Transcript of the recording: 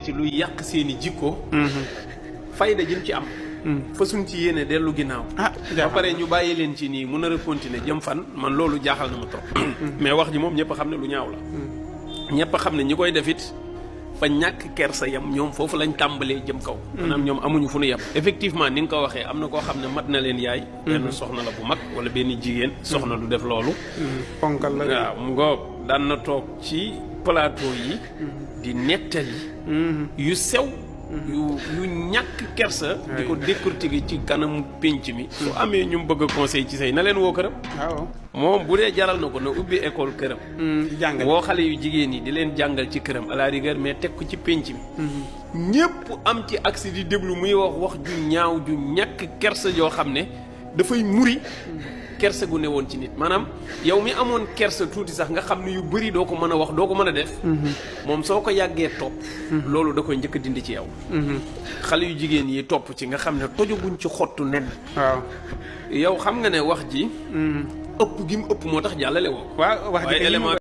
ci luy yàq seeni jikko fayda jëm ci am fa suñ ci yéene dellu ginnaaw ba pare ñu bàyyi leen ci nii mun a continuer jëm fan man loolu jaaxal na ma trop mais wax ji moom ñëpp xam ne lu ñaaw la ñëpp xam ne ñi koy def it fa ñàkk kersa yam ñoom foofu lañ tàmbalee jëm kaw maanaam ñoom amuñu fu nu yem effectivement ni nga ko waxee am na koo xam ne mat na leen yaay benn soxna la bu mag wala benn jigéen soxna du def loolu ponkal la waaw mu ngoog daan na toog ci plateau yi di nettali yu sew yu ñàkk kersa di ko décortiquer ci kanamu pénc mi su amee ñu bëgg a conseil ci say na leen woo këram waaw moom bu dee jaral na ko na ubbi école këram jàngal woo xale yu jigéen yi di leen jàngal ci këram à la rigueur mais teg ko ci pénc mi ñépp am ci accès di déglu muy wax ju ñaaw ju ñàkk kersa yoo xam ne dafay muri kersa gu ne woon ci nit maanaam yow mi amoon kersa tuuti sax nga xam ne yu bëri doo ko mën a wax doo ko mën a def moom soo ko yàggee topp loolu da koy njëkk a dindi ci yow xale yu jigéen yi topp ci nga xam ne tojoguñ ci xottu nen waaw yow xam nga ne wax ji ëpp gi mu ëpp moo tax jàllale woo waaw wax ji élément